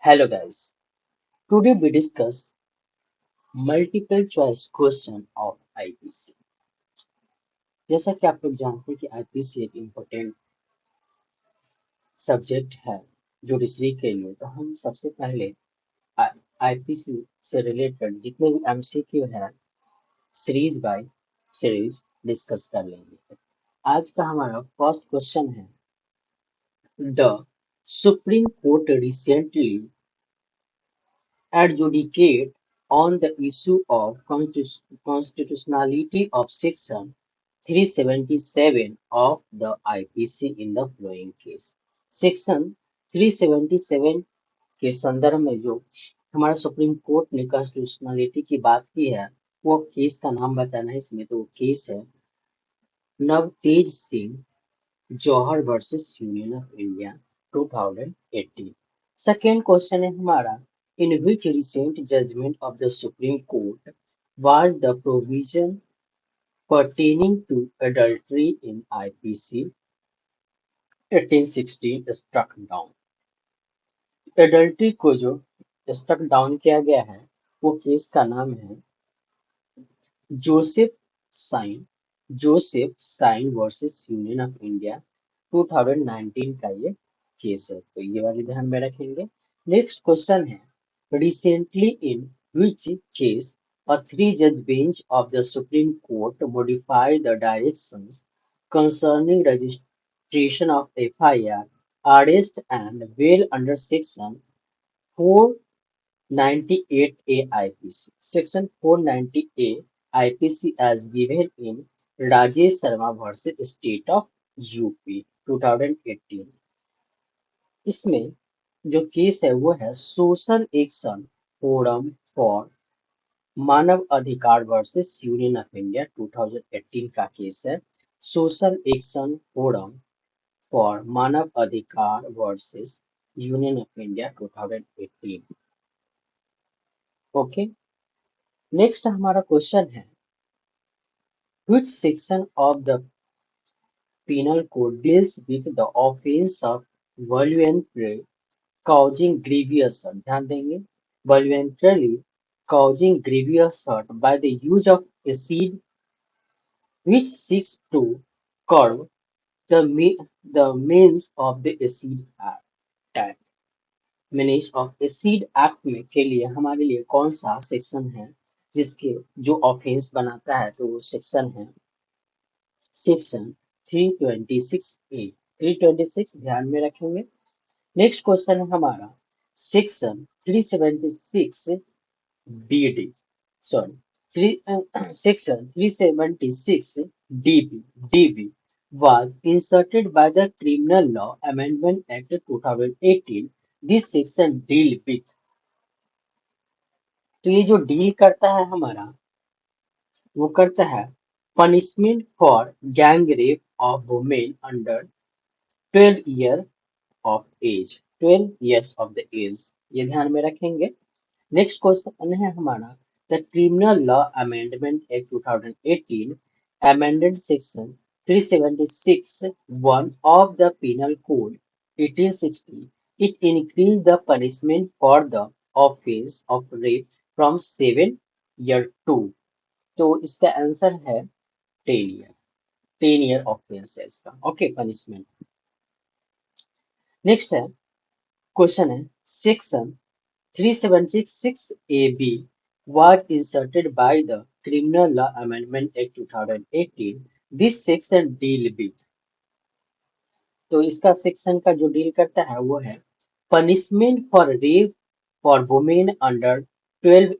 Hello guys. Today we discuss multiple choice question of IPC. जैसा कि आप लोग जानते हैं कि आईपीसी एक इम्पोर्टेंट सब्जेक्ट है जुडिशरी के लिए, तो हम सबसे पहले आईपीसी से रिलेटेड जितने भी एमसीक्यू है सीरीज बाय सीरीज डिस्कस कर लेंगे। आज का हमारा फर्स्ट क्वेश्चन है, the supreme court recently adjudicate on the issue of constitutionality of Section 377 of the IPC in the following case. Section 377 के संदर्भ में जो हमारा सुप्रीम कोर्ट ने कॉन्स्टिट्यूशनलिटी की बात की है, वो केस का नाम बताना है इसमें। तो केस है Navtej Singh Johar versus union of India 2018। Second question है हमारा, in which recent judgment of the supreme court was the provision pertaining to adultery in IPC 1816 struck down। Adultery को जो स्ट्रक डाउन किया गया है वो केस का नाम है Joseph Shine versus union of India 2019 का ये केस है, तो ये वाली ध्यान में रखेंगे। नेक्स्ट क्वेश्चन है, recently in which case a three-judge bench of the Supreme Court modified the directions concerning registration of FIR, arrest and bail under Section 498A IPC. Section 490A IPC as given in Rajesh Sharma versus State of UP 2018। इसमें जो case है वो है social action forum for मानव अधिकार versus union of India 2018 का case है। Social action forum for मानव अधिकार versus union of India 2018। Okay, next हमारा क्वेश्चन है, which section of the penal code deals with the offense of voluntary causing grievous hurt? ध्यान देंगे, voluntarily causing grievous hurt by the use of acid which seeks to curb the means of the acid attack। Meaning of acid act में के लिए हमारे लिए कौन सा section है जिसके जो ऑफेंस बनाता है, तो वो सेक्शन है सेक्शन 326A। 326 ध्यान में रखेंगे। नेक्स्ट क्वेश्चन है हमारा section 376 DD, sorry section 376 DB was inserted by the Criminal Law Amendment Act 2018। This section deal with, तो ये जो डील करता है हमारा वो करता है punishment for gang rape of women under 12 year of age, 12 years of the age, ये ध्यान में रखेंगे। नेक्स्ट क्वेश्चन है हमारा, the criminal law amendment act 2018 amended section 376 1 of the penal code 1860। It increased the punishment for the offense of rape from 7 year to, तो इसका answer है 10 year। 10 year offence है इसका। Okay, punishment. नेक्स्ट है question है, section 376AB was inserted by the Criminal Law Amendment Act 2018। This section deal with, तो इसका section का जो डील करता है वो है punishment for rape for women under 12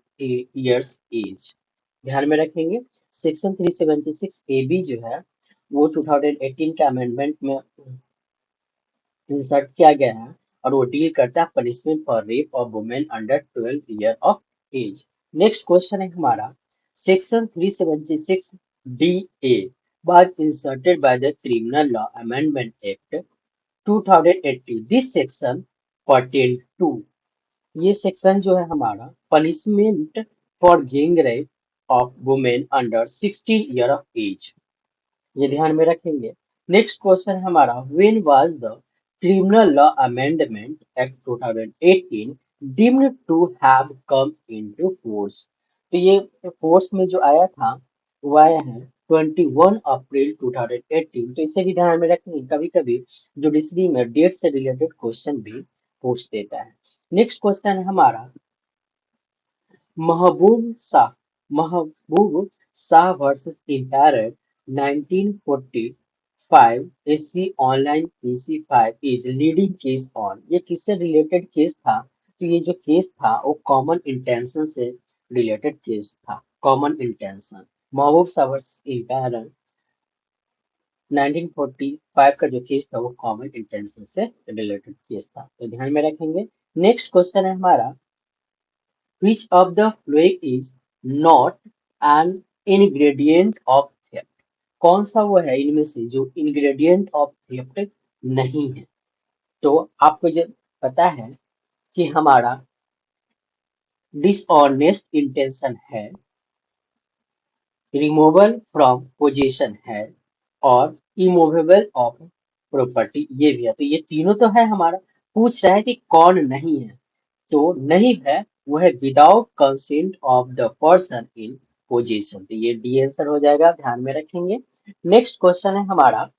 years age. ध्यान में रखेंगे, सेक्शन 376AB जो है वो 2018 के अमेंडमेंट में इंसर्ट किया गया है और वो डील करता है punishment for rape of women under 12 year of age. Next question है हमारा, section 376 DA was inserted by the Criminal Law Amendment Act 2018। This section pertain to, ये सेक्शन जो है हमारा punishment for gang rape of women under 16 year of age, ये ध्यान में रखेंगे। नेक्स्ट क्वेश्चन हमारा, when was the criminal law amendment act 2018 deemed to have come into force। तो ये फोर्स में जो आया था वो आया है 21 अप्रैल 2018। तो इसे भी ध्यान में रखेंगे, कभी कभी जुडिशरी में डेट से रिलेटेड क्वेश्चन भी पूछ देता है। नेक्स्ट क्वेश्चन है हमारा Mahboob Shah Mahboob Shah versus empire 1945 SC online PC 5 is leading case on. ये किससे रिलेटेड केस था? तो ये जो केस था वो कॉमन इंटेंशन से रिलेटेड केस था। कॉमन इंटेंशन महबूब शाह वर्सेस एम्पायर 1945 का जो केस था वो कॉमन इंटेंशन से रिलेटेड केस था, तो ध्यान में रखेंगे। नेक्स्ट क्वेश्चन है हमारा which of the following is not an ingredient of theft? कौन सा वो है इनमें से जो ingredient of theft नहीं है? तो आपको जो पता है कि हमारा डिसऑनेस्ट इंटेंशन है, रिमूवल फ्रॉम पोजीशन है और इमूवेबल ऑफ प्रॉपर्टी ये भी है। तो ये तीनों तो है हमारा, पूछ रहा है कि कौन नहीं है। तो नहीं है वो है without consent of the person in position. तो ये डी आंसर हो जाएगा, ध्यान में रखेंगे। नेक्स्ट क्वेश्चन है हमारा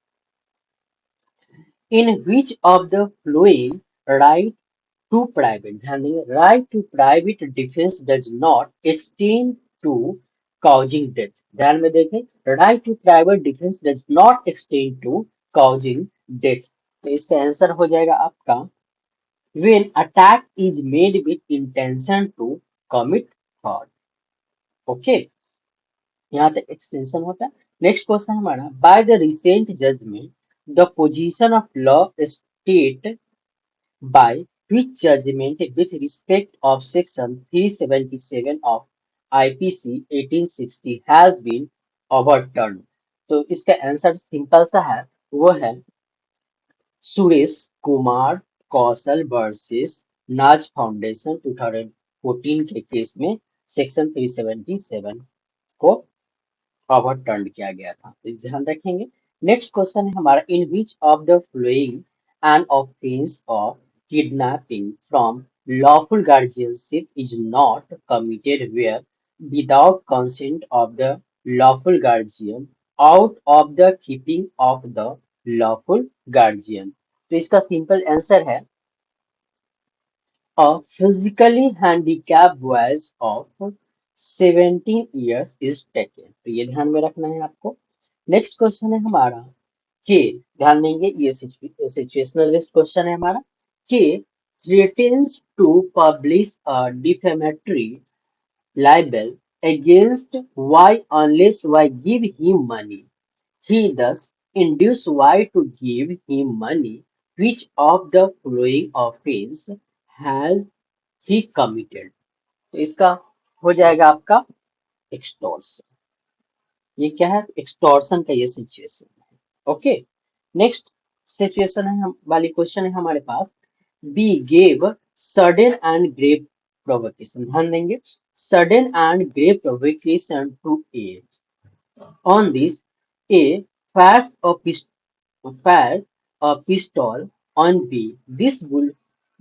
in which of the following right to private, ध्यान देंगे, right to private defence does not extend to causing death. ध्यान में देखें, right to private defence does not extend to causing death. तो इसका आंसर हो जाएगा आपका when attack is made with intention to commit fraud। Okay, यहाँ तक एक्सटेंशन होता है। नेक्स्ट क्वेश्चन हमारा by the recent judgment the position of law state by which judgment with respect of section 377 of IPC 1860 has been overturned। तो इसका answer simple सा है, वो है सुरेश कुमार कौशल वर्सेस नाज फाउंडेशन 2014 के केस में सेक्शन 377 को ओवरटर्न किया गया था, तो ध्यान रखेंगे। नेक्स्ट क्वेश्चन है हमारा in which of the following an offence of kidnapping from lawful guardianship is not committed where without consent of the lawful guardian out of the keeping of the lawful guardian. तो इसका simple answer है a physically handicapped boys of 17 years is taken। तो ये ध्यान में रखना है आपको। नेक्स्ट क्वेश्चन है हमारा के, ध्यान देंगे ये सिचुएशनल बेस्ड क्वेश्चन है हमारा। के threatens to publish a defamatory libel against Y unless Y give him money। He thus induced Y to give him money। Which of the following offense has he committed? तो इसका हो जाएगा आपका extortion. ये क्या है? एक्सटॉर्शन का ये सिचुएशन है। ओके, नेक्स्ट सिचुएशन है हम वाली क्वेश्चन है हमारे पास B gave sudden and grave provocation. ध्यान देंगे, sudden and grave provocation to a on this A fires fire a pistol on B.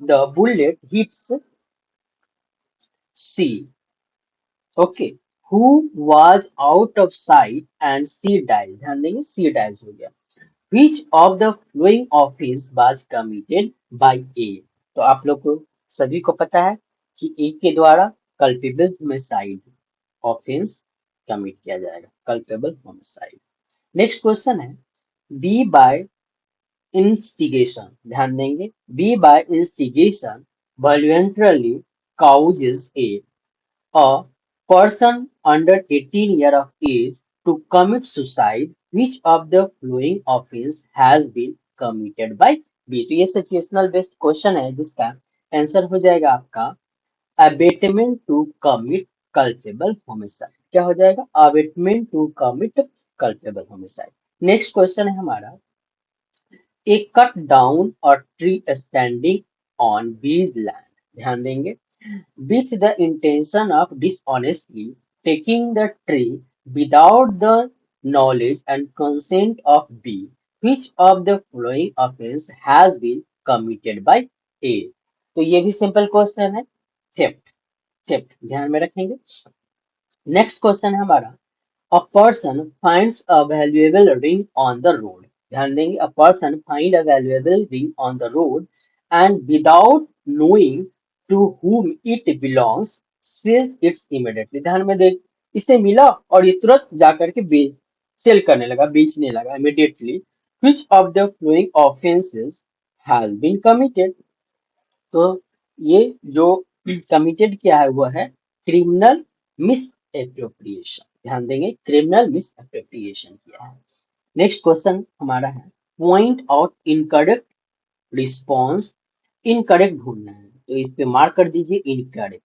The bullet hits C. Okay. Who was out of sight and C dies? ध्यान देंगे, C dies हो गया। Which of the following offense was committed by A? तो आप लोग को सभी को पता है कि A के द्वारा कल्पेबल होमिसाइड ऑफेंस कमिट किया जाएगा, कल्पेबल होमिसाइड। नेक्स्ट क्वेश्चन है बी बाय इंस्टिगेशन। ध्यान देंगे, B by instigation voluntarily causes a person under 18 year of age to commit suicide। Which of the following offense has been committed by B? तो ये situational based question है जिसका answer हो जाएगा आपका abetment to commit culpable homicide. क्या हो जाएगा? Abetment to commit culpable homicide. Next question है हमारा ए कट डाउन और tree standing on B's land. ध्यान देंगे, with the intention of dishonestly taking the tree without the knowledge and consent of B, which of the following offense has been committed by A? तो ये भी simple question है, theft, theft ध्यान में रखेंगे। Next question है हमारा, A person finds a valuable ring on the road. ध्यान देंगे, a person find a valuable ring on the road and without knowing to whom it belongs, sells it immediately. ध्यान में देख, इसे मिला और ये तुरंत जाकर के सेल करने लगा, बेचने लगा immediately. Which of the following offenses has been committed? तो ये जो कमिटेड किया है वो है क्रिमिनल मिस एप्रोप्रिएशन। ध्यान देंगे, क्रिमिनल मिस एप्रोप्रिएशन किया है। नेक्स्ट क्वेश्चन हमारा है, point out incorrect response. Incorrect ढूंढना है तो इस पे मार्क कर दीजिए इनकरेक्ट।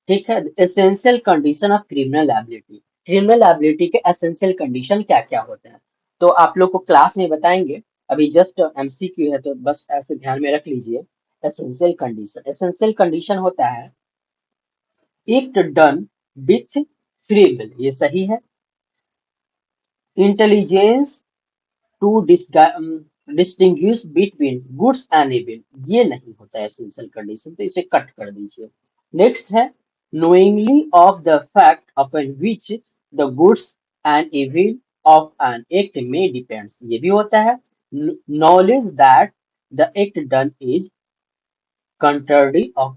ठीक है, essential condition of criminal ability. Criminal ability के एसेंशियल कंडीशन क्या क्या होते हैं तो आप लोग को क्लास में बताएंगे, अभी जस्ट एमसीक्यू है तो बस ऐसे ध्यान में रख लीजिए। एसेंशियल कंडीशन, एसेंशियल कंडीशन होता है act done with free will, ये सही है। Intelligence to distinguish between goods and evil, ये नहीं होता है एसेंशियल कंडीशन, तो इसे कट कर दीजिए। नेक्स्ट है knowingly of the fact upon which the goods and evil of an act may depends, ये भी होता है। knowledge that the act done is contrary of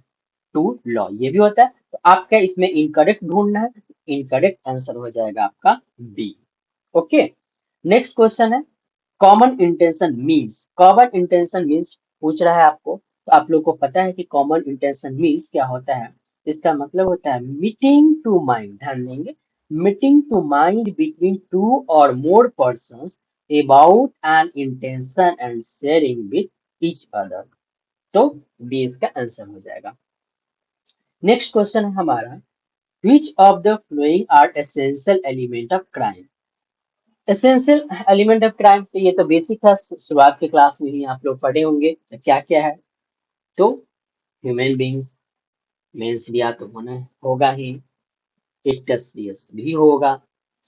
to law, ये भी होता है। तो आपका इसमें इनकरेक्ट ढूंढना है, इनकरेक्ट आंसर हो जाएगा आपका बी। ओके, नेक्स्ट क्वेश्चन है, common intention means. Common intention means पूछ रहा है आपको, तो आप लोग को पता है कि कॉमन इंटेंशन मीन्स क्या होता है। इसका मतलब होता है मीटिंग टू माइंड, ध्यान देंगे, meeting to mind between two और more persons about an intention and sharing with each other, तो बी इसका आंसर हो जाएगा। नेक्स्ट क्वेश्चन है हमारा, which of the following are essential element of crime? Essential element of crime, तो ये तो बेसिक है, शुरुआत के क्लास में ही आप लोग पढ़े होंगे तो क्या क्या है। तो ह्यूमन बींग्स, मेंस रिया तो होना होगा ही, एक्टस भी होगा।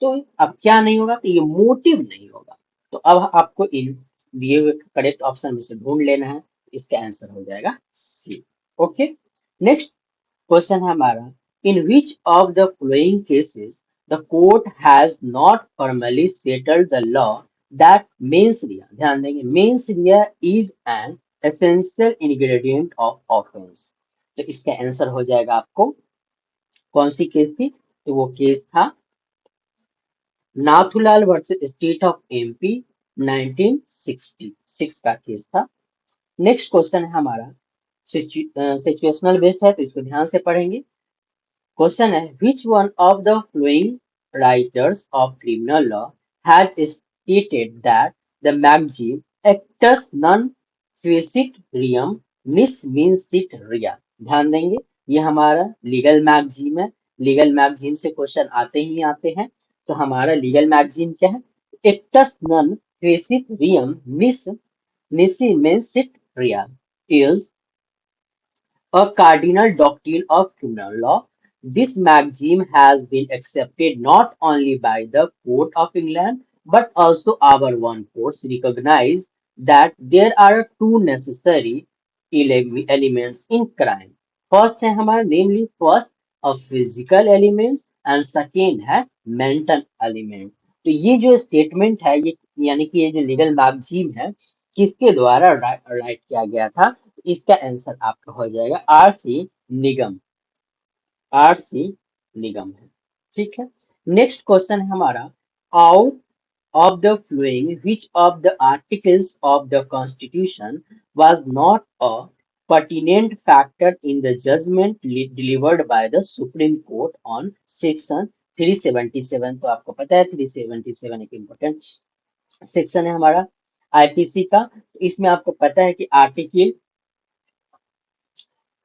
तो अब क्या नहीं होगा, तो ये मोटिव नहीं होगा। तो अब आपको इन दिए हुए करेक्ट ऑप्शन में से ढूंढ लेना है, इसका आंसर हो जाएगा सी। ओके, नेक्स्ट क्वेश्चन है हमारा, in which of the following cases the court has not formally settled the law that mens rea. ध्यान देंगे, mens rea is an essential ingredient of offence, तो इसका आंसर हो जाएगा आपको कौन सी केस थी, तो वो केस था Nathulal versus state of MP 1966 का केस था। नेक्स्ट क्वेश्चन है हमारा, सिचुएशनल बेस्ड है तो इसको ध्यान से पढ़ेंगे। क्वेश्चन है, which one of the following writers of criminal law had stated that the maxim actus non facit reum nis vincit rea? ध्यान देंगे, ये हमारा लीगल मैगजीम है, लीगल मैगजीम से क्वेश्चन आते ही आते हैं। तो हमारा लीगल मैगजीम क्या है, एक्टस नन फेसिट रियम निस निसी मेंसिट रिया is a cardinal doctrine of criminal law. This maxim has been accepted not only by the Court of England but also our one courts recognize that there are two necessary elements in crime. First है हमारा namely first a physical elements and second है mental element. तो ये जो statement है ये यानी कि ये जो लीगल मैगजीम है किसके द्वारा राइट किया गया था, इसका आंसर आपका हो जाएगा आर सी निगम, आर सी निगम है। ठीक है, नेक्स्ट क्वेश्चन है हमारा, out of the flowing which of the articles of the constitution was not a pertinent factor in the judgment delivered by the Supreme Court on section 377। तो आपको पता है 377 एक इम्पोर्टेंट सेक्शन है हमारा आईपीसी का। तो इसमें आपको पता है कि आर्टिकल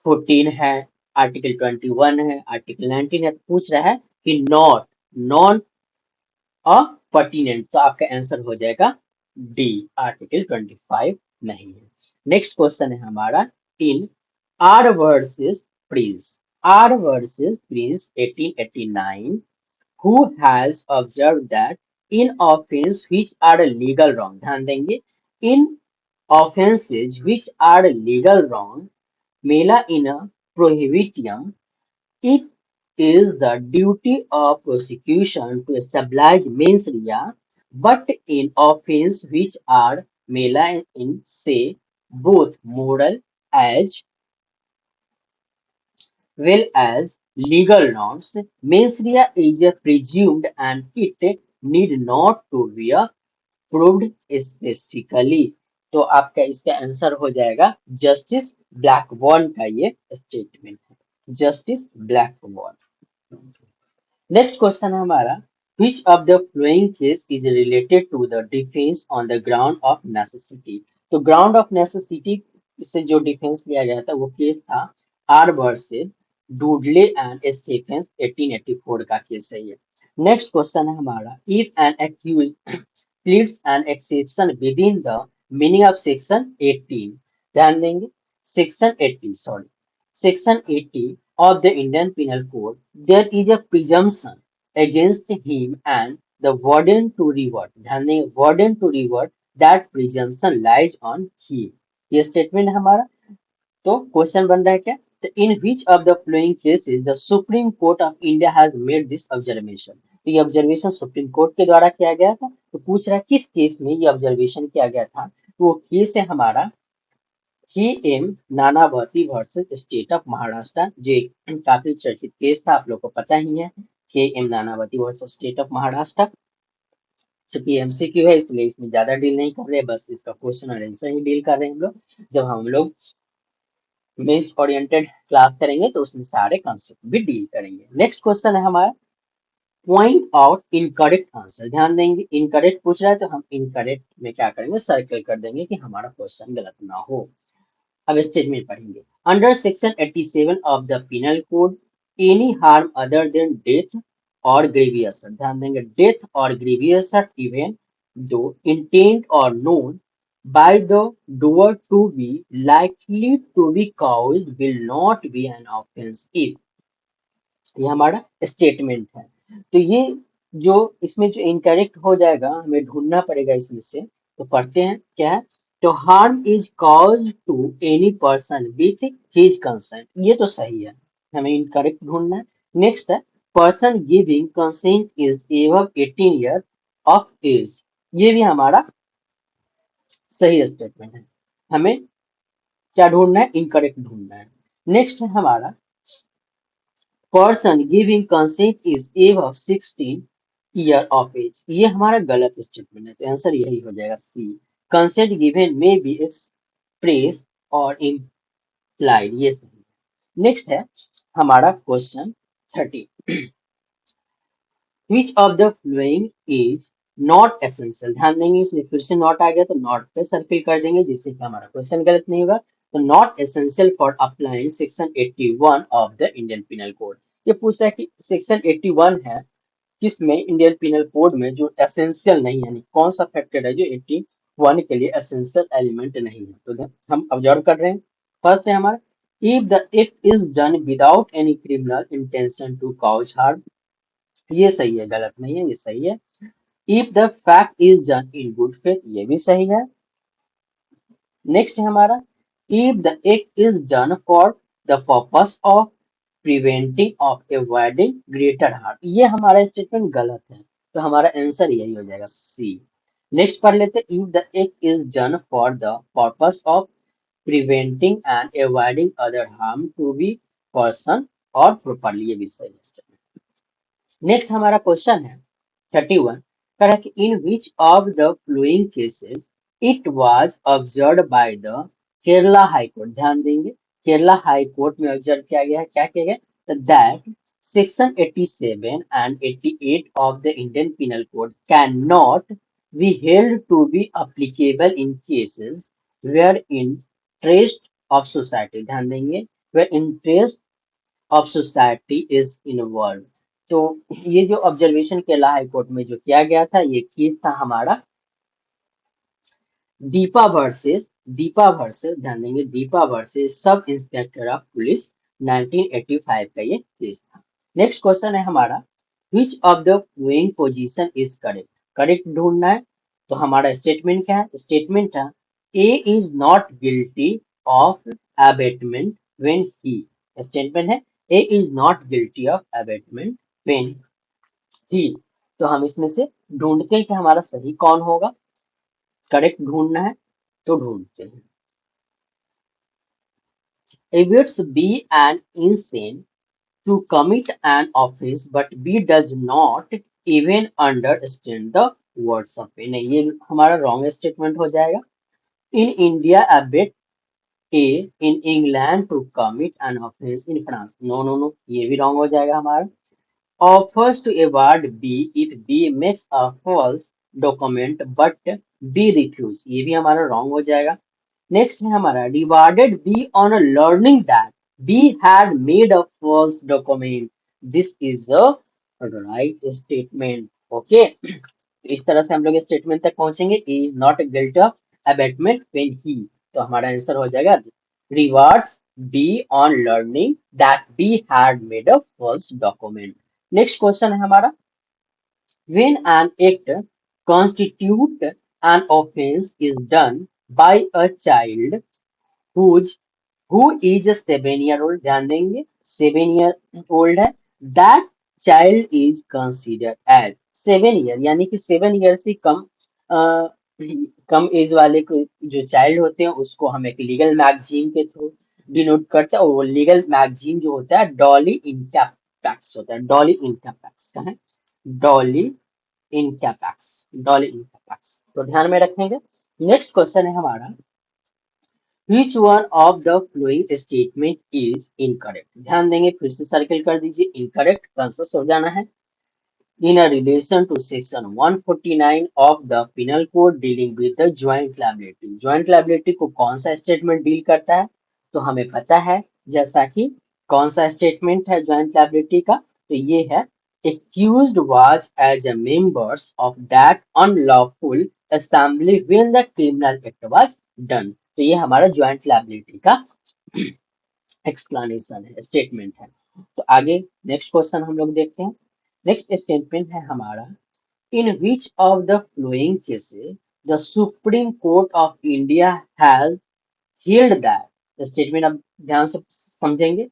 14 है, आर्टिकल 21 है, आर्टिकल 19 है, तो पूछ रहा है कि नॉट नॉन अ पर्टिनेंट, तो आपका आंसर हो जाएगा डी, आर्टिकल 25 नहीं है। नेक्स्ट क्वेश्चन है हमारा, इन R versus Prince, R versus Prince 1889 who has observed that in offense which are legal wrong, ध्यान देंगे, in offenses which are legal wrong Mela in a prohibitium. It is the duty of prosecution to establish mens rea, but in offences which are malign in, say, both moral as well as legal norms, mens rea is presumed and it need not to be proved specifically. तो आपका इसका answer हो जाएगा justice Blackburn का ये statement है, justice Blackburn. Next question है हमारा, which of the following case is related to the defense on the ground of necessity। तो ग्राउंड ऑफ नेसेसिटी से जो डिफेंस लिया गया था वो केस था R versus Dudley and Stephens 1884 का केस है ये। नेक्स्ट क्वेश्चन है हमारा, if an accuse pleads an exception within the meaning of section 18, ध्यान देंगे section 80, sorry, section 80 of the Indian Penal Code, there is a presumption against him and the warden to revert, ध्यान देंगे warden to revert, that presumption lies on him। ये statement है हमारा। तो question बन रहा है क्या, तो in which of the following cases the supreme court of India has made this observation. तो ये ऑब्जर्वेशन सुप्रीम कोर्ट के द्वारा किया गया था। तो पूछ रहा है किस केस में ये ऑब्जर्वेशन किया गया था, तो वो केस है हमारा K M Nanavati versus state of Maharashtra, जो एक काफी चर्चित केस था, आप लोग को पता ही है, K M Nanavati versus state of Maharashtra. चूंकि एमसीक्यू है इसलिए इसमें ज्यादा डील नहीं कर रहे, बस इसका क्वेश्चन और आंसर ही डील कर रहे हैं हम लोग। जब हम लोग बेस ओरिएंटेड क्लास करेंगे तो उसमें सारे कॉन्सेप्ट भी डील करेंगे। नेक्स्ट क्वेश्चन है हमारा, पॉइंट आउट इनकरेक्ट आंसर, ध्यान देंगे इनकरेक्ट पूछ रहा है तो हम इनकरेक्ट में क्या करेंगे, सर्कल कर देंगे कि हमारा क्वेश्चन गलत ना हो। अब स्टेटमेंट पढ़ेंगे, under section 87 of the penal code any harm other than death और ग्रेवियस, ध्यान देंगे डेथ और ग्रेवियस इवेंट दो इंटेंट और known by the doer to be likely to be caused will not be an offense if, ये हमारा statement है। तो ये जो इसमें जो इनकरेक्ट हो जाएगा हमें ढूंढना पड़ेगा इसमें से, तो पढ़ते हैं क्या है, तो harm is cause to any person with his consent, ये तो सही है, हमें इनकरेक्ट ढूंढना है। नेक्स्ट है, person giving consent is above 18 year of age, ये भी हमारा सही स्टेटमेंट है, हमें क्या ढूंढना है, इनकरेक्ट ढूंढना है। नेक्स्ट है हमारा, person giving consent is above 16 year of age, ये हमारा गलत स्टेटमेंट है, तो आंसर यही हो जाएगा C, consent given may be express और इम्प्लाइड, ये सही है। नेक्स्ट है हमारा question 30, which of the following is not essential, ध्यान देंगे इसमें फिर से नॉट आ गया तो नॉट पे सर्किल कर देंगे जिससे कि हमारा क्वेश्चन गलत नहीं होगा। तो not essential for applying section 81 of the Indian penal code, ये पूछ रहा है कि सेक्शन 81 है किसमें, इंडियन पिनल कोड में, जो एसेंशियल नहीं है, यानी कौन सा फैक्टर है जो 81 के लिए एसेंशियल एलिमेंट नहीं है। तो हम ऑब्जर्व कर रहे हैं, फर्स्ट है हमारा, if the act is done without any criminal intention to cause harm, ये सही है, गलत नहीं है, ये सही है। If the fact is done in good faith, ये भी सही है। नेक्स्ट है हमारा, if the act is done for the purpose of preventing of avoiding greater harm, ये हमारा स्टेटमेंट गलत है, तो हमारा आंसर यही हो जाएगा सी। नेक्स्ट पढ़ लेते, if the act is done for the purpose of preventing and avoiding other harm to B person or properly, ये भी सही है। नेक्स्ट हमारा क्वेश्चन है 31, कह रहा है कि in which of the following cases it was observed by the Kerala high court, ध्यान देंगे केरला हाई कोर्ट में ऑब्जर्व किया गया है, क्या किया गया, तो that section 87 and 88 of the Indian penal code can not be held to be applicable in cases where interest of society, ध्यान देंगे where interest of society is involve. तो ये जो ऑब्जर्वेशन केरला हाई कोर्ट में जो किया गया था, ये केस था हमारा दीपा वर्सेस ध्यान देंगे Deepa versus sub inspector of police 1985 का ये केस था। नेक्स्ट क्वेश्चन है हमारा, which of the following position is correct, correct ढूंढना है। तो हमारा स्टेटमेंट क्या है, स्टेटमेंट है A is not guilty of abetment when he, statement है A is not guilty of abetment when he. तो हम इसमें से ढूंढते हैं कि हमारा सही कौन होगा, करेक्ट ढूंढना है तो ढूंढते हैं। Awaits be an insane to commit an offense, but B does not even understand the words of it। नहीं, ये हमारा रॉन्ग स्टेटमेंट हो जाएगा। In India, abet A in England to commit an offense in France। No no no, ये भी wrong हो जाएगा हमारा। Offers to award B if B makes a false document but B refuse, ये भी हमारा रॉन्ग हो जाएगा। नेक्स्ट है हमारा rewarded B on learning that B had made a false document. This is a right statement. Okay, इस तरह से हम लोग स्टेटमेंट तक पहुंचेंगे। Is not guilt of abetment when he. तो हमारा आंसर हो जाएगा rewards B on learning that B had made a false document. Next question है हमारा when an act constitute an offense is done by a child whose who is a 7 year old। ध्यान देंगे 7 year old है। that child is considered as 7 year, यानी कि 7 year से अ, कम as वाले को जो चाइल्ड होते हैं उसको हम एक लीगल मैगजीन के थ्रू डिनोट करते हैं। और वो लीगल मैगजीन जो होता है डॉली इंकैपेक्स होता है। डॉली इंकैपेक्स का है, डॉली इनकैपेक्स, डॉली इनकैपेक्स। तो ध्यान में रखेंगे। नेक्स्ट क्वेश्चन है हमारा Which one of the following statement is incorrect। ध्यान देंगे, फिर से सर्किल कर दीजिए। इनकरेक्ट कंसेस हो जाना है। In a relation to section 149 of the penal code dealing with the joint liability। joint liability को कौन सा स्टेटमेंट डील करता है, तो हमें पता है जैसा कि कौन सा स्टेटमेंट है joint liability का, तो ये है accused was as a members of that unlawful assembly when the criminal act was done। तो ये हमारा joint liability का एक्सप्लेनेशन है, स्टेटमेंट है। तो आगे नेक्स्ट क्वेश्चन हम लोग देखते हैं। नेक्स्ट स्टेटमेंट है हमारा in which of the following cases the supreme court of India has heard that। Statement अब ध्यान से समझेंगे।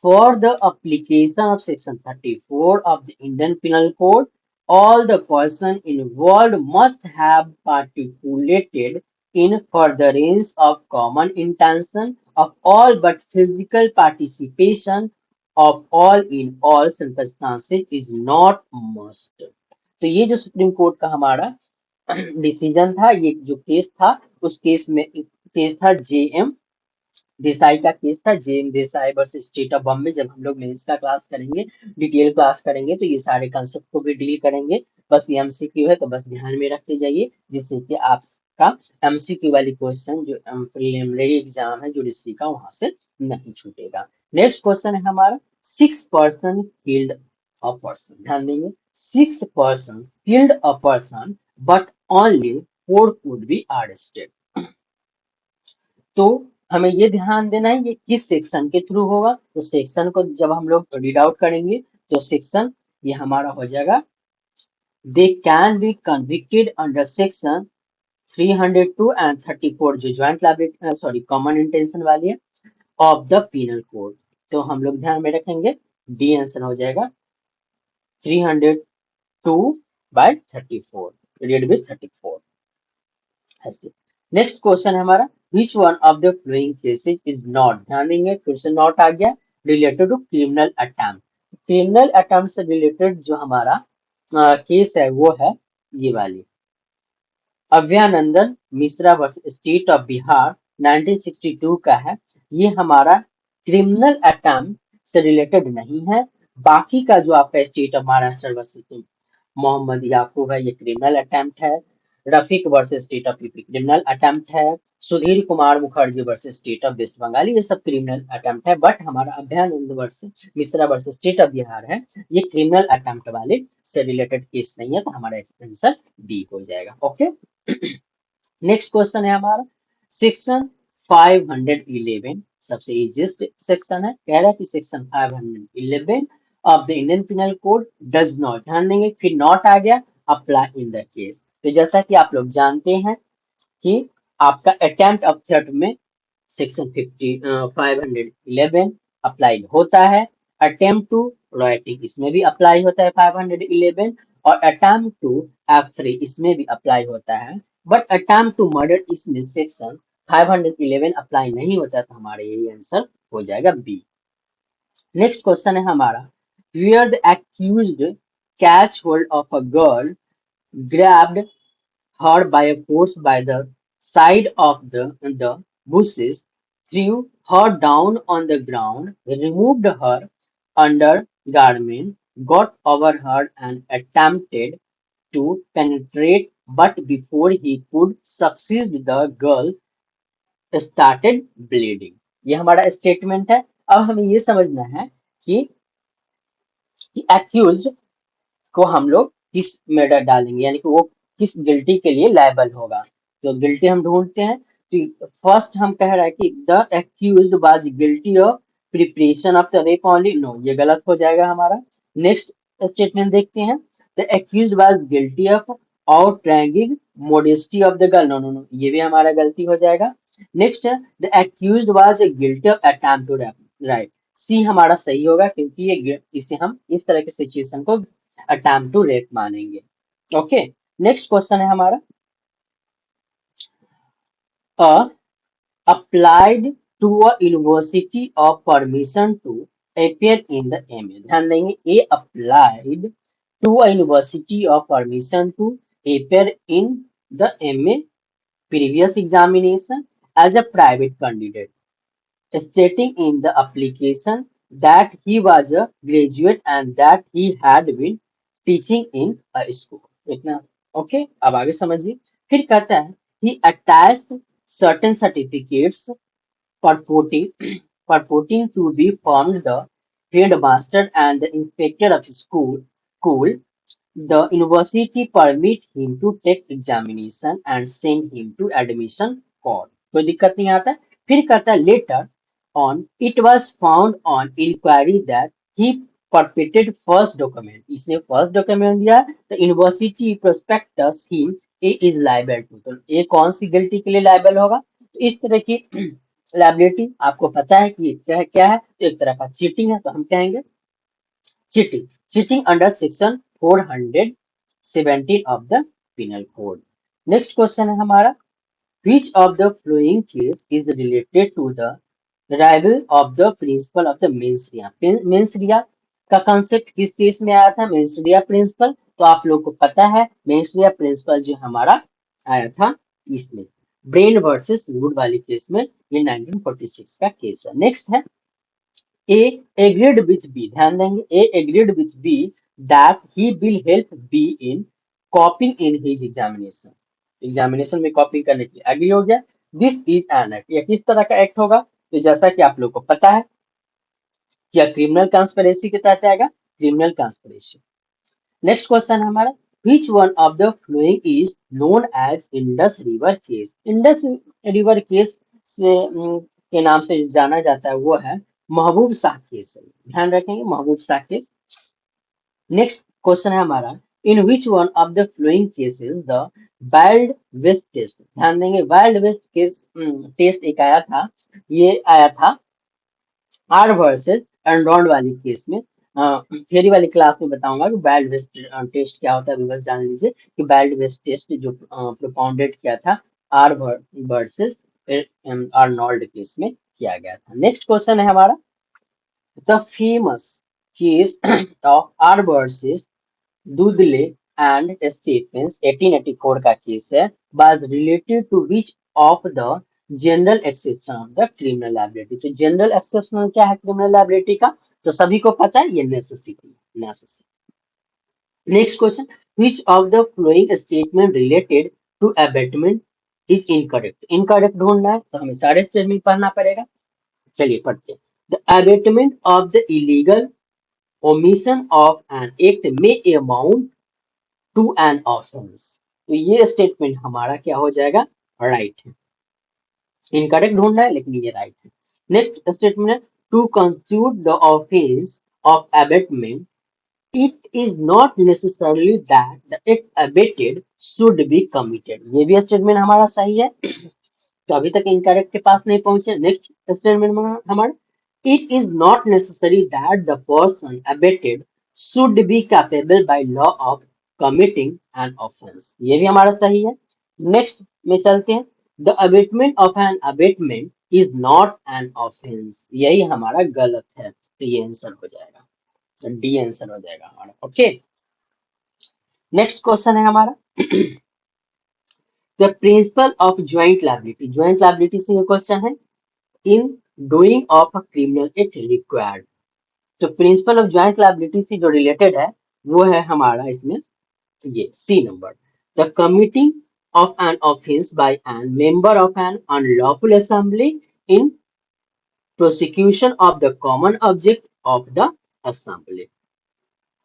For the application of Section 34 of the Indian Penal Code, all the person involved must have particulated in furtherance of common intention of all but physical participation of all in all circumstances is not must। तो ये जो supreme court का हमारा decision था, ये जो case था, उस केस था जेएम देसाई का केस था। JM Desai versus state of Bombay. जब हम लोग मेंस का क्लास करेंगे, डिटेल क्लास करेंगे, तो ये सारे कंसेप्ट को भी डील करेंगे। बस ये एमसीक्यू है तो बस ध्यान में रखते जाइए, जिससे कि आपका एमसीक्यू वाली क्वेश्चन जो प्रिलिमिनरी एग्जाम है जुडिशरी का, वहां से नहीं छूटेगा। नेक्स्ट क्वेश्चन है हमारा 6 पर्सन किल्ड अ पर्सन। ध्यान देंगे 6 person killed a person but only 4 could be arrested. तो हमें ये ध्यान देना है ये किस सेक्शन के थ्रू होगा। तो सेक्शन को जब हम लोग रीड आउट करेंगे तो सेक्शन ये हमारा हो जाएगा they can be convicted under section 302 and 34 जो joint liability sorry common intention वाली है ऑफ द पीनल कोड। तो हम लोग ध्यान में रखेंगे डी आंसर हो जाएगा 302 बाय 34 रीड विथ 34 ऐसे। नेक्स्ट क्वेश्चन है हमारा which one of the following cases is not. ध्यान देंगे फिर से नॉट आ गया related to criminal attempt. Criminal attempt से रिलेटेड जो हमारा केस है वो है ये वाली Abhayanandan Mishra versus state of Bihar 1962 का है। ये हमारा क्रिमिनल अटेम्प्ट से रिलेटेड नहीं है। बाकी का जो आपका state of Maharashtra versus Mohammad Yakub है, ये क्रिमिनल अटेम्प्ट है। Rafiq versus state of UP criminal attempt है। Sudhir Kumar Mukherjee versus state of West Bengal, ये सब क्रिमिनल अटेम्प्ट है। बट हमारा Abhayanand versus Mishra versus state of Bihar है, ये क्रिमिनल अटेम्प्ट वाले से रिलेटेड केस नहीं है। तो हमारा आंसर डी हो जाएगा। ओके, नेक्स्ट क्वेश्चन है हमारा सेक्शन 511 सबसे इजीएस्ट सेक्शन है। कह रहा है कि section 511 of the Indian penal code does not. ध्यान देंगे फिर नॉट आ गया अप्लाई इन द केस। तो जैसा कि आप लोग जानते हैं कि आपका अटेम्प्ट ऑफ थ्रेट में सेक्शन 511 अप्लाइड होता है। अटेम्प्ट टू रॉयटिंग इसमें भी अप्लाई होता है 511, और अटेम्प्ट टू एफ्री इसमें भी अप्लाई होता है। बट अटेम्प्ट टू मर्डर इसमें सेक्शन 511 अप्लाई नहीं होता, तो हमारा यही आंसर हो जाएगा बी। नेक्स्ट क्वेश्चन है हमारा, where the accused catch hold of a girl, grabbed her by force by the side of the bushes, threw her down on the ground, removed her undergarment, got over her and attempted to penetrate, but before he could succeed, the girl started bleeding. ये हमारा statement है। अब हमें ये समझना है कि accused को हम लोग किस में डालेंगे, यानी कि वो किस गिल्टी के लिए लायबल होगा। तो गिल्टी हम ढूंढते हैं, तो फर्स्ट हम कह रहा है कि the accused was guilty of preparation of the rape only, no ये गलत हो जाएगा हमारा। नेक्स्ट स्टेटमेंट देखते हैं, the accused was guilty of outraging modesty of the girl, no no no ये भी हमारा गलती हो जाएगा। नेक्स्ट है the accused was guilty of attempt to rape, right, C हमारा सही होगा, क्योंकि ये इसे हम इस तरह की सिचुएशन को अटेम्प्ट टू रेप मानेंगे। ओके, नेक्स्ट क्वेश्चन है हमारा, अ applied to a university of permission to appear in the MA, ध्यान देंगे, a applied to a university of permission to appear in the MA previous examination as a private candidate, stating in the application that he was a graduate and that he had been teaching in a school, इतना। Okay, अब आगे समझिए। फिर कहता है he attached certain certificates purporting purporting to be from the headmaster and the inspector of the school. The university permit him to take examination and send him to admission court, कोई दिक्कत नहीं आता है। फिर कहता है later on it was found on inquiry that he perpetrated first document, इसने first document दिया, तो university prospectus him A is liable to, तो ए कौन सी गिल्टी के लिए लाइबल होगा। तो इस तरह की लाइबिलिटी आपको पता है कि क्या है, तो एक तरह का चीटिंग है, तो हम कहेंगे cheating, cheating under section 417 of the penal code. Next question है हमारा, which of the following case is related to the rival of the principle of the mens rea? Mains रिया का कंसेप्ट किस केस में आया था, मेंस रिया principal, तो आप लोग को पता है मेंस रिया प्रिंसिपल जो हमारा आया था इसमें ब्रेन वर्सेस वुड वाली केस में, ये 1946 का केस है। नेक्स्ट है A agreed with B, ध्यान देंगे, A agreed with B that he will help B in copying in his examination, examination में कॉपी करने के लिए एग्री हो गया। दिस इज एन एक्ट, यह किस तरह का एक्ट होगा, तो जैसा कि आप लोग को पता है कि यह क्रिमिनल कंस्पिरेसी के तहत आएगा, क्रिमिनल कंस्पिरेसी। नेक्स्ट क्वेश्चन है हमारा, which one of the following is known as Indus river case, Indus river case से के नाम से जाना जाता है वो है महबूब शाह केस है, ध्यान रखेंगे महबूब शाह केस। नेक्स्ट क्वेश्चन है हमारा, in which one of the following cases the wild west test, ध्यान देंगे वाइल्ड वेस्ट केस टेस्ट एक आया था, ये आया था आर वर्सेस एनरॉन वाली केस में। थियरी वाली क्लास में बताऊंगा कि वाइल्ड वेस्ट टेस्ट क्या होता है, अभी बस जान लीजिए कि वाइल्ड वेस्ट टेस्ट जो प्रोपाउंडेड किया था आर वर्सेस आर्नोल्ड केस में किया गया था। नेक्स्ट क्वेश्चन है हमारा, the famous case of R versus Dudley and Stephens 1884 का केस है, was related to which of the general exception of the criminal liability, तो जनरल एक्सेप्शन क्या है क्रिमिनल लायबिलिटी का, तो सभी को पता है ये necessity, next question, which of the flowing statement related to abetment is incorrect, incorrect ढूंढना है तो हमें सारे स्टेटमेंट पढ़ना पड़ेगा, चलिए पढ़ते हैं। The abetment of the illegal omission of an act may amount to an offense, तो ये स्टेटमेंट हमारा क्या हो जाएगा, राइट है। इनकरेक्ट ढूंढना है लेकिन ये राइट है। नेक्स्ट स्टेटमेंट है, to constitute the offence of abetment it is not necessarily that the act abetted should be committed, ये भी स्टेटमेंट हमारा सही है, तो अभी तक इनकरेक्ट के पास नहीं पहुंचे। नेक्स्ट स्टेटमेंट हमारा, It is not necessary that the person abated should be capable by law of committing an offense. ये भी हमारा सही है. नेक्स्ट में चलते हैं. The abatement of an abatement is not an offense. यही हमारा गलत है, तो ये आंसर हो जाएगा, डी आंसर हो जाएगा हमारा. ओके, नेक्स्ट क्वेश्चन है हमारा. The principle of joint liability. Joint liability से ये क्वेश्चन है. In doing of a criminal act required. तो प्रिंसिपल ऑफ ज्वाइंट लायबिलिटी से जो रिलेटेड है वो है हमारा इसमें ये C number. The committing of an offence by an member of an unlawful assembly in prosecution of the common object of the assembly.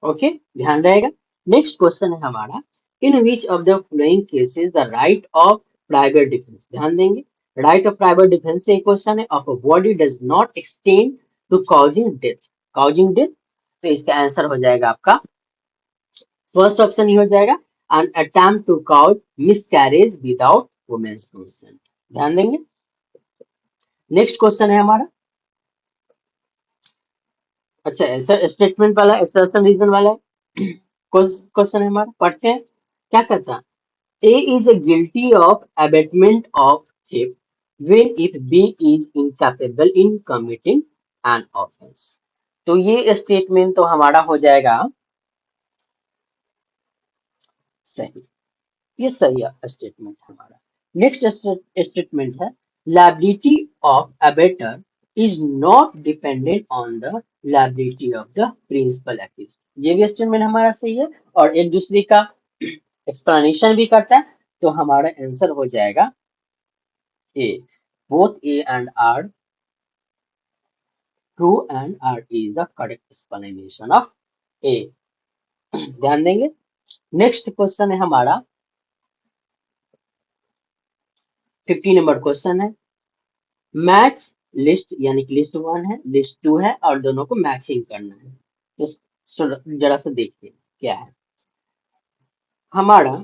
Okay, ध्यान रहेगा. नेक्स्ट क्वेश्चन है हमारा. In which of the following cases the right of private defence. ध्यान देंगे, right of private defence से एक question है. Of a body does not extend to causing death. Causing death, तो इसका आंसर हो जाएगा आपका फर्स्ट ऑप्शन ही हो जाएगा, an attempt to cause miscarriage without women's consent. ध्यान देंगे. नेक्स्ट क्वेश्चन है हमारा. अच्छा, ऐसा स्टेटमेंट वाला, असर्शन रीजन वाला क्वेश्चन है हमारा. पढ़ते हैं क्या कहता है. A is guilty of abatement of theft when if B is incapable in committing an offense. तो ये स्टेटमेंट तो हमारा हो जाएगा सही. ये सही स्टेटमेंट है हमारा. नेक्स्ट स्टेटमेंट है. Liability of abettor is not dependent on the liability of the principal active. ये भी स्टेटमेंट हमारा सही है और एक दूसरे का एक्सप्लेनेशन भी करता है, तो हमारा आंसर हो जाएगा A. Both A and R true and R is the correct explanation of A. ध्यान देंगे. नेक्स्ट क्वेश्चन है हमारा 50 नंबर क्वेश्चन है. मैच लिस्ट, यानी कि लिस्ट 1 है, लिस्ट 2 है और दोनों को मैचिंग करना है. तो जरा सा देखिए क्या है हमारा.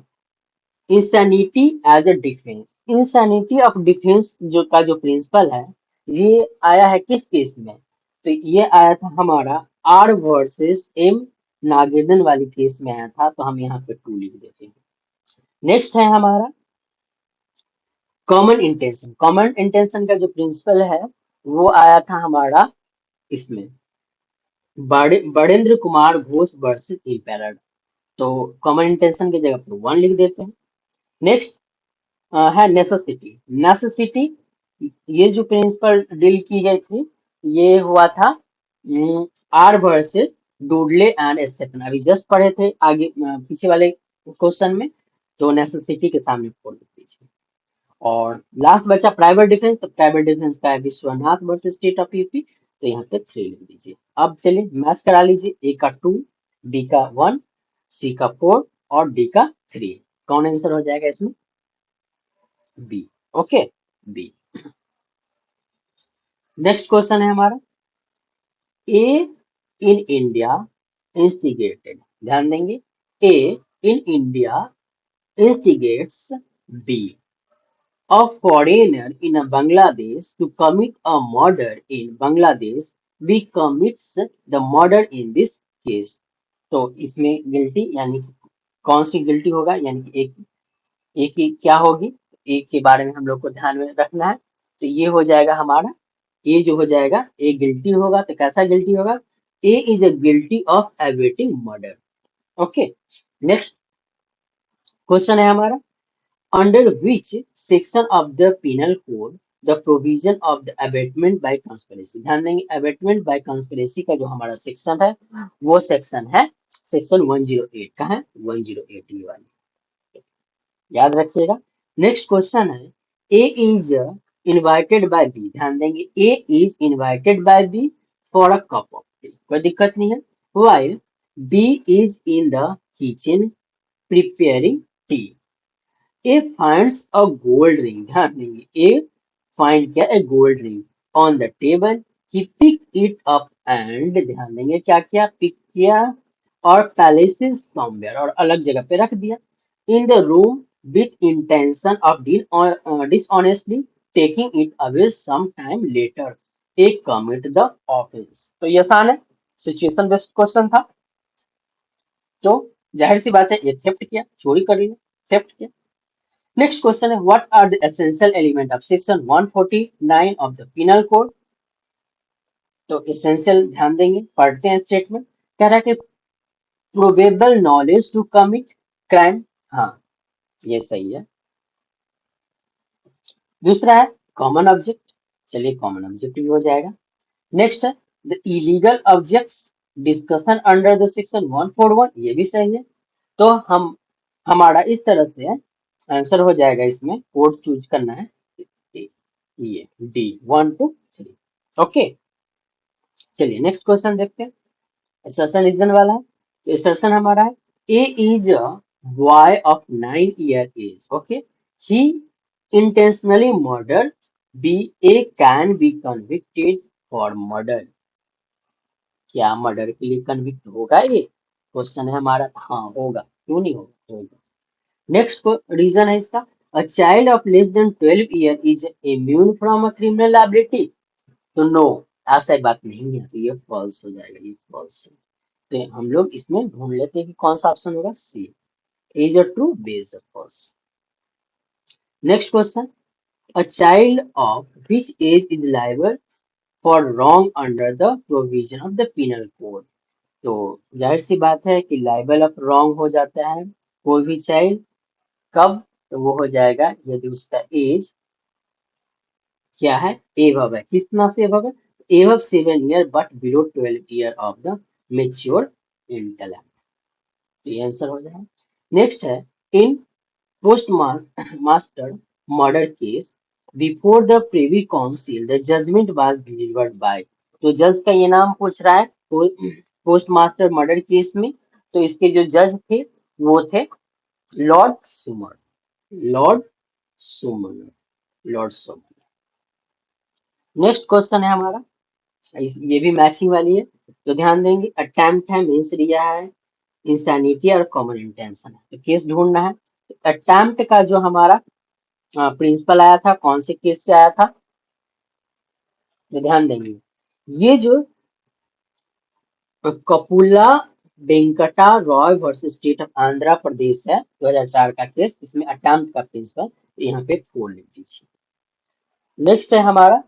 Insanity as a defence. Insanity of defence जो प्रिंसिपल है, ये आया है किस केस में. तो ये आया था हमारा आर वर्सेस एम नागेर्दन वाली केस में आया था, तो हम यहाँ पे 2 लिख देते हैं. नेक्स्ट है हमारा कॉमन इंटेंशन. कॉमन इंटेंशन का जो प्रिंसिपल है वो आया था हमारा इसमें बड़ेंद्र कुमार घोष वर्सेस इम्पेरर. तो कॉमन इंटेंशन की जगह पर 1 लिख देते हैं. नेक्स्ट है नेसेसिटी. नेसेसिटी, ये जो प्रिंसिपल डील की गई थी ये हुआ था R versus Dudley and Stephen. अभी जस्ट पढ़े थे आगे पीछे वाले क्वेश्चन में, तो नेसेसिटी के सामने 4 लिख दीजिए. और लास्ट बचा प्राइवेट डिफेंस. तो प्राइवेट डिफेंस का है Vishwanath versus state of UP, तो यहाँ पे 3 लिख दीजिए. अब चलिए मैच करा लीजिए. ए का 2, बी का 1, सी का 4 और डी का 3. कौन आंसर हो जाएगा इसमें. B. Okay, B. Next question है हमारा. A in India instigated. ध्यान देंगे. A in India instigates B, a foreigner in a Bangladesh, to commit a murder in Bangladesh. B commits the murder in this case. तो इसमें guilty यानी कि कौन सी guilty होगा, यानी कि एक ही क्या होगी, एक के बारे में हम लोग को ध्यान में रखना है. तो ये हो जाएगा हमारा ए जो हो जाएगा, ए गिल्टी होगा. तो कैसा गिल्टी होगा. A is a guilty of abetting murder. Okay, next question है हमारा. Under which section of the penal code the provision of the abetment by conspiracy. ध्यान देंगे, अबेटमेंट बाय कंस्पिरेसी का जो हमारा सेक्शन है वो सेक्शन है सेक्शन 108 का है, 108 ये वाली, याद रखिएगा. नेक्स्ट क्वेश्चन है. A is invited by B. ध्यान देंगे, A is invited by B for a cup of tea. कोई दिक्कत नहीं है. While B is in the kitchen preparing tea. A finds a gold ring. ध्यान देंगे, A find क्या, a gold ring on the table. He picked it up and ध्यान देंगे क्या किया, पिक किया और places somewhere और अलग जगह पे रख दिया. In the room with intention of dishonestly taking it away some time later. A commit the offence. तो ये आसान है, सिचुएशन बेस्ड क्वेश्चन था। तो जाहिर सी बात है ये थेफ्ट किया, चोरी कर लिया, थेफ्ट किया। नेक्स्ट क्वेश्चन है what are the essential element of section 149 of the penal code. तो एसेंशियल ध्यान देंगे, पढ़ते हैं स्टेटमेंट। कह रहा है कि probable knowledge to commit crime, हाँ ये सही है। दूसरा है कॉमन ऑब्जेक्ट, चलिए कॉमन ऑब्जेक्ट भी हो जाएगा। नेक्स्ट है the illegal objects discussion under the section 141, ये भी सही है। तो हम हमारा इस तरह से आंसर हो जाएगा, इसमें कोड चूज करना है ये डी 1 to 3। ओके, चलिए नेक्स्ट क्वेश्चन देखते हैं। असर्शन रीजन वाला है। तो असर्शन हमारा है A is a boy of 9 year एज, okay, he intentionally murder B, A can be convicted for murder. क्या मर्डर के लिए कन्विक्ट होगा ये, क्वेश्चन है हमारा। हाँ होगा, क्यों नहीं होगा, होगा। नेक्स्ट रीजन है इसका, अ child of less than 12 year is immune from a criminal liability. तो नो, ऐसा बात नहीं है, तो ये फॉल्स हो जाएगा, ये फॉल्स है। तो हम लोग इसमें ढूंढ लेते हैं कि कौन सा ऑप्शन होगा, C is a true, B is a false. Next question, a child of which age is liable for wrong under the provision of the penal code. तो जाहिर सी बात है कि लाइबल ऑफ रॉन्ग हो जाता है कोई भी चाइल्ड, कब, तो वो हो जाएगा यदि उसका एज क्या है, एबव है, कितना से एबव है, above 7 year but below 12 year of the mature intellect. तो ये आंसर हो जाएगा। नेक्स्ट है in post master murder case before the privy council the judgement was delivered by. तो जज का ये नाम पूछ रहा है पोस्ट मास्टर मर्डर केस में। तो इसके जो जज थे वो थे लॉर्ड सुमर, लॉर्ड सुमर, लॉर्ड सुमर। नेक्स्ट क्वेश्चन है हमारा, ये भी मैचिंग वाली है, तो ध्यान देंगे। अटेम्प्ट है, मीन्स रिया है, इंसैनिटी और कॉमन इंटेंशन है। तो केस ढूंढना है। अटेम्प्ट का जो हमारा प्रिंसिपल आया था, कौन से केस से आया था, तो ध्यान देंगे। ये जो Kapula Venkata Roy versus state of Andhra Pradesh है 2004 का केस, इसमें अटेम्प्ट का प्रिंसिपल, यहाँ पे 4 लिख दीजिए। नेक्स्ट है हमारा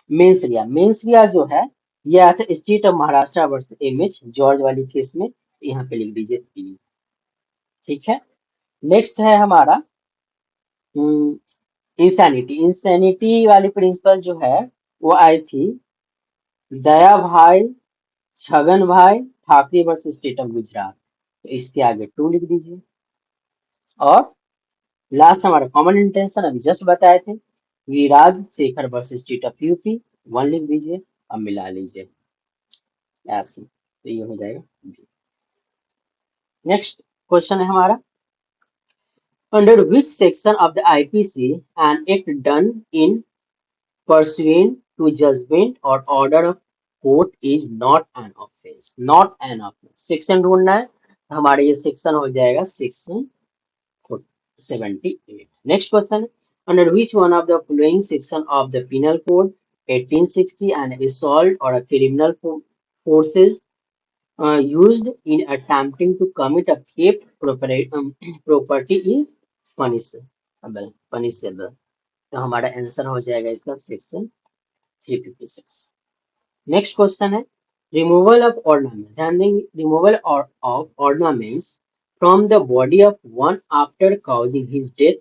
मेंसरिया। मेंसरिया जो है ये आया था state of Maharashtra versus MH George वाली केस में, यहाँ पे लिख दीजिए 3। ठीक है। नेक्स्ट है हमारा इंसैनिटी। इंसैनिटी वाली प्रिंसिपल जो है वो आई थी दया भाई छगन भाई Thackeray versus state of Gujarat, तो इसके आगे 2 लिख दीजिए। और लास्ट हमारा कॉमन इंटेंशन अभी जस्ट बताए थे, Viraj Shekhar versus state of UP, 1 लिख दीजिए, अब मिला लीजिए ऐसे, तो ये हो जाएगा। नेक्स्ट क्वेश्चन है हमारा, under which section of the IPC an act done in pursuant to judgment or order of court is not an offense, not an offense। Section ढूंढना है, तो हमारे ये सेक्शन हो जाएगा section 78। Next question, under which one of the following section of the penal code 1860 and assault or a criminal forces used in attempting to commit a theft property is punishable। तो हमारा answer हो जाएगा इसका section 356। Next question है removal of ornament. ध्यान देंगे, removal of ornaments from the body of one after causing his death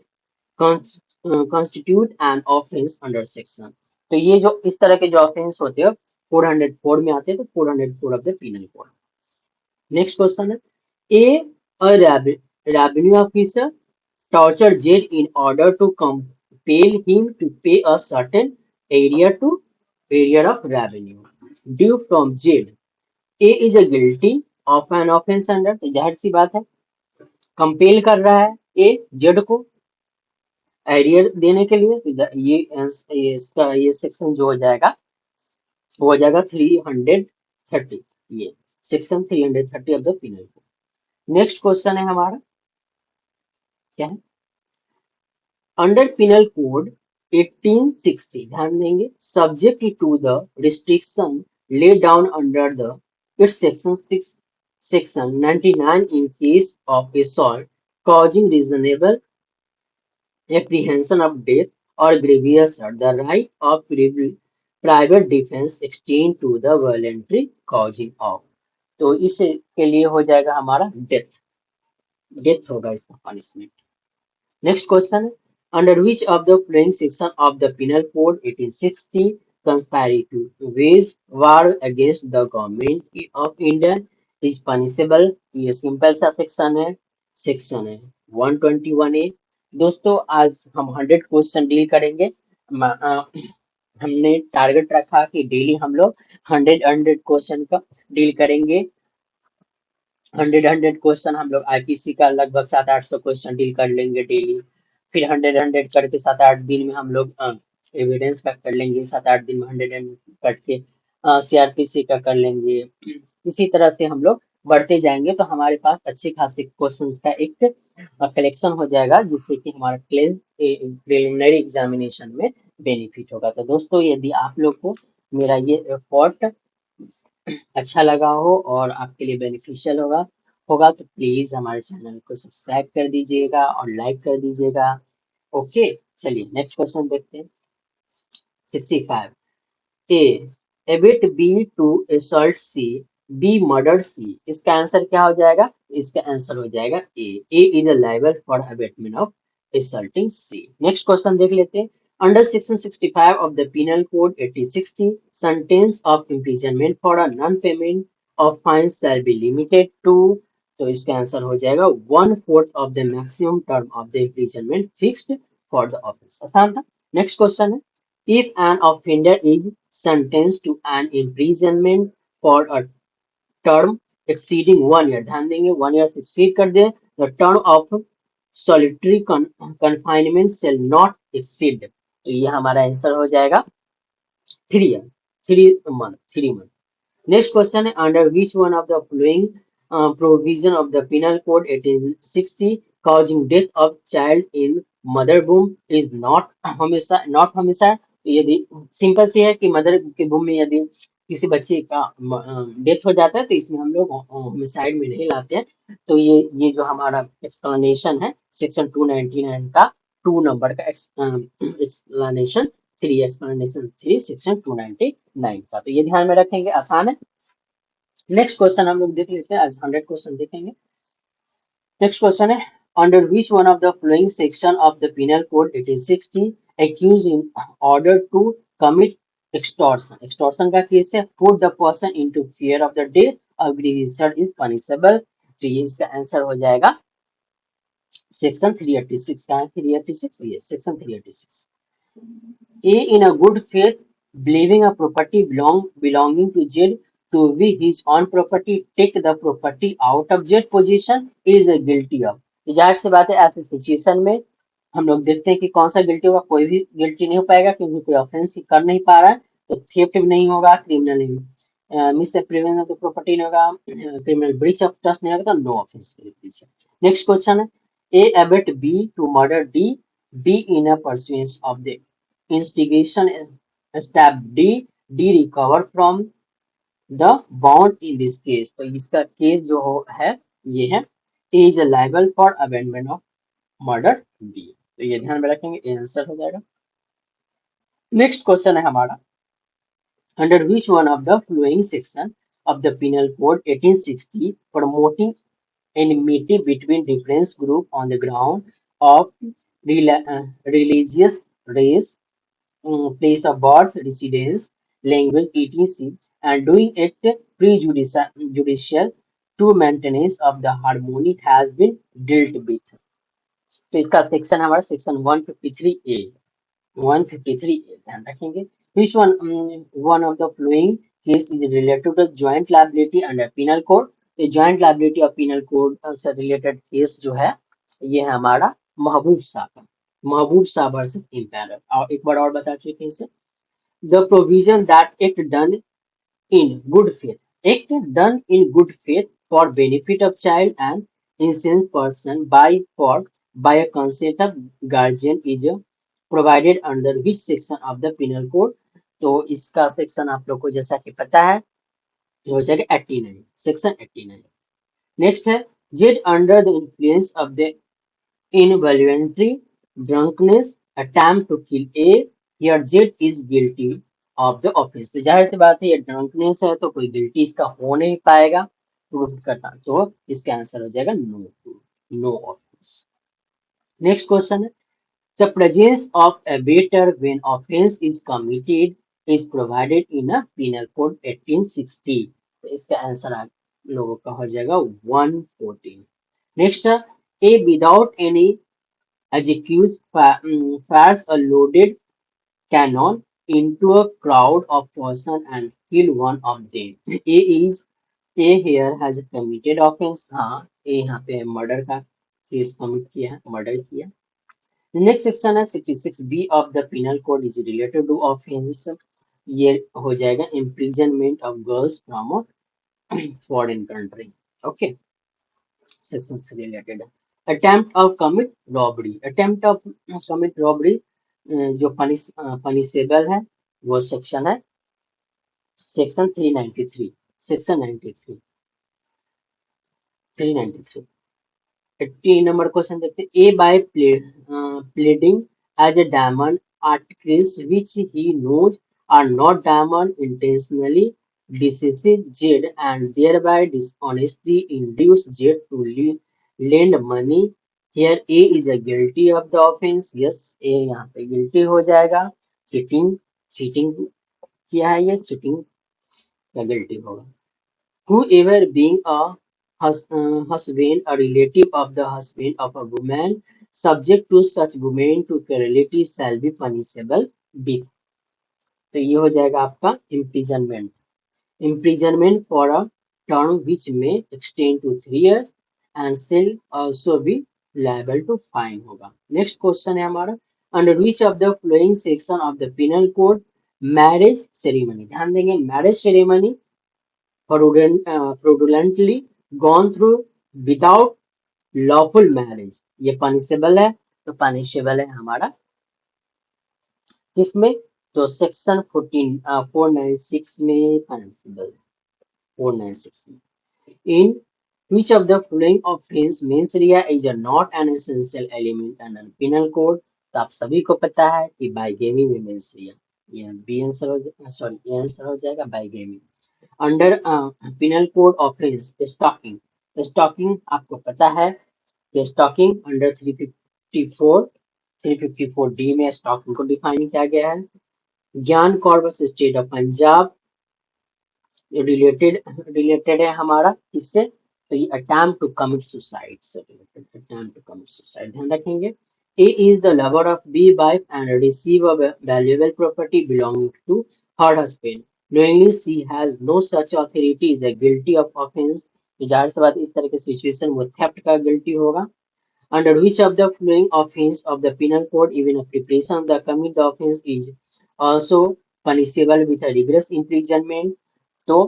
constitute an offence under section. तो ये जो इस तरह के जो ऑफेंस होते हैं 404 में आते हैं, तो 404 of the penal code. Next question है A revenue officer torture Jade in order to compel him to pay a certain area of revenue due from Jade. A is a guilty of an offense under, तो जाहिर सी बात है compel कर रहा है ए Z को arrear देने के लिए, तो ये इसका ये सेक्शन जो हो जाएगा वो हो जाएगा 330, ये section 330 of the penal code. Next question है हमारा क्या है, अंडर पिनल कोड 1860 ध्यान देंगे subject to the restriction laid down under the its section 6 section 99 in case of assault causing reasonable apprehension of death or grievous hurt. The right of private defense extend to the voluntary causing of. तो इसके लिए हो जाएगा हमारा death death होगा इसका punishment. Next question. Under which of the following section of the Penal Code 1860 conspiracy to wage war against the government of India is punishable? ये simple सा सेक्शन है 121A. दोस्तों आज हम 100 क्वेश्चन डील करेंगे. हमने टारगेट रखा कि डेली हम लोग 100 क्वेश्चन का डील करेंगे. 100 क्वेश्चन हम लोग आईपीसी का लगभग 700-800 क्वेश्चन डील कर लेंगे डेली. फिर 100 करके 7-8 दिन में हम लोग एविडेंस का कर लेंगे. 7-8 दिन में 100 करके सीआरपीसी का कर लेंगे. इसी तरह से हम लोग बढ़ते जाएंगे तो हमारे पास अच्छे खासे क्वेश्चंस का एक कलेक्शन हो जाएगा जिससे कि हमारा प्रिलिमिनरी एग्जामिनेशन में बेनिफिट होगा. तो दोस्तों यदि आप लोग को मेरा ये एफर्ट अच्छा लगा हो और आपके लिए बेनिफिशियल होगा होगा तो प्लीज हमारे चैनल को सब्सक्राइब कर दीजिएगा और लाइक कर दीजिएगा. ओके चलिए नेक्स्ट क्वेश्चन देखते हैं. 65. A abet B to assault C B murder C. इसका आंसर क्या हो जाएगा? इसका आंसर हो जाएगा A is a liable for abetment of assaulting C. Next question देख लेते हैं. Under section 65 of the Penal Code 1860, sentence of imprisonment for a non-payment of fines shall be limited to. तो इसका आंसर हो जाएगा 1/4 of the maximum term of the imprisonment fixed for the offence. आसान था. Next question है. If an offender is sentenced to an imprisonment for a term exceeding 1 year, ध्यान देंगे 1 year से exceed कर दे, the term of solitary confinement shall not exceed. तो ये हमारा आंसर हो जाएगा 3 year 3 month. Next question है. Under which one of the following provision of the Penal Code 1860 causing death of child in mother womb is not homicide? तो यदि simple सी है कि मदर के वूम में यदि किसी बच्चे का डेथ हो जाता है तो इसमें हम लोग होमिसाइड में नहीं लाते हैं. तो ये जो हमारा एक्सप्लेनेशन है सेक्शन 299 का 2 नंबर का एक्सप्लेनेशन 3 सेक्शन 299 का. तो ये ध्यान में रखेंगे. आसान है. नेक्स्ट क्वेश्चन हम लोग देख लेते हैं. आज 100 क्वेश्चन देखेंगे. नेक्स्ट क्वेश्चन है. Under which one of the following section of the Penal Code 1860 accused in order to commit extortion? Extortion का केस है. Put the person into fear of the death or grievous hurt is punishable. तो ये इसका answer हो जाएगा section 386 का. 386 ये section 386. A in a good faith believing a property belonging to Z to be his own property take the property out of Z possession is guilty of. जाहिर सी बात है ऐसे सिचुएशन में हम लोग देखते हैं कि कौन सा गिल्टी होगा. कोई भी गिल्टी नहीं हो पाएगा क्योंकि कोई ऑफेंस कर नहीं पा रहा है. तो थेफ्ट भी नहीं होगा, criminal misappropriation of the property नहीं होगा, क्रिमिनल ब्रीच ऑफ ट्रस्ट नहीं होगा. तो नो ऑफेंस. नेक्स्ट क्वेश्चन है. A abet B to murder D, D in a pursuance of the instigation stab D recover from the bond in this case. तो इसका case जो है ये है A is liable for abandonment of murder B. तो ये ध्यान में रखेंगे. ये आंसर हो जाएगा. नेक्स्ट क्वेश्चन है हमारा. Under which one of the following section of the Penal Code 1860 promoting enmity between different group on the ground of religious, race, place of birth, residence, language, etc., and doing it prejudicial to maintenance of the harmony has been dealt with. तो इसका section हमारा section 153A 153A ध्यान रखेंगे. Which one of the following case is related to joint liability under penal code? तो joint liability और penal code से related case जो है ये है हमारा महबूब शाह वर्सेस इम्पेरर. और एक बार और बता चुके हैं इसे. The provision that act done in good faith for benefit of child and innocent person by a consent of guardian is provided under which section of the penal code. तो इसका section आप लोग को जैसा कि पता है ये हो जाएगा 89, सेक्शन 89। नेक्स्ट है Z under the influence of the involuntary drunkenness attempt to kill A, here Z is guilty of the offense। तो जाहिर सी बात है ये ड्रंकनेस है तो कोई गिल्टी इसका हो नहीं पाएगा प्रूव करना, तो इसका आंसर हो जाएगा no, no offence. Next question है the presence of a waiter when offense is committed is provided in a penal code 1860। तो इसका आंसर आप लोगों का हो जाएगा 114। नेक्स्ट है a without any accused fires a loaded cannon into a crowd of persons and kill one of them। A is A here has committed offense। हाँ A यहाँ पे मर्डर का केस कमिट किया है, मर्डर किया। The next section है 66B of the penal code is related to offense। ये हो जाएगा imprisonment of girls from a foreign country। Okay, section से रिलेटेड है। Attempt of commit robbery, attempt of commit robbery जो punishable है वो section है सेक्शन 393, सेक्शन 93, 393। 80 नंबर क्वेश्चन देखते हैं A by pledging as a diamond articles which he knows are not diamond intentionally deceive Jed and thereby dishonestly induce Jed to lend money। Here A is a guilty of the offense। Yes A यहाँ पे guilty हो जाएगा। Cheating, cheating किया है, ये cheating का guilty होगा। Whoever being a husband, a relative of the husband of a woman, subject to such woman to cruelty shall be punishable with। तो ये हो जाएगा आपका imprisonment, imprisonment for a term which may extend to 3 years and shall also be liable to fine होगा। Next question है हमारा under which of the following section of the penal code marriage ceremony, ध्यान देंगे marriage ceremony fraudulently gone through without lawful marriage ये punishable है। तो punishable है हमारा किसमें, तो सेक्शन 496 में पनिशेबल है, 496 में। In which of the following offense mens rea is not an essential element under penal code। तो आप सभी को पता है कि बाइगेमी में मेंस रिया, ये बी आंसर हो जाएगा, सॉरी ए आंसर हो जाएगा bigamy. Under penal code offence stalking, stalking आपको पता है कि स्टॉकिंग अंडर 354, 354 डी में स्टॉकिंग को डिफाइन किया गया है। ज्ञान कॉर्बस state of Punjab related related है हमारा इससे, तो ये अटेम्प्ट टू कमिट सुसाइड से related, attempt to commit suicide ध्यान रखेंगे। A is the lover of B wife and receive a valuable property belonging to her husband। Knowingly she has no such authority is a guilty of offense। तो जाहिर सी बात इस तरह के situation में theft का गिल्टी होगा। Under which of the following offense of the penal code even a preparation of the commit the offense is also punishable with a rigorous imprisonment। तो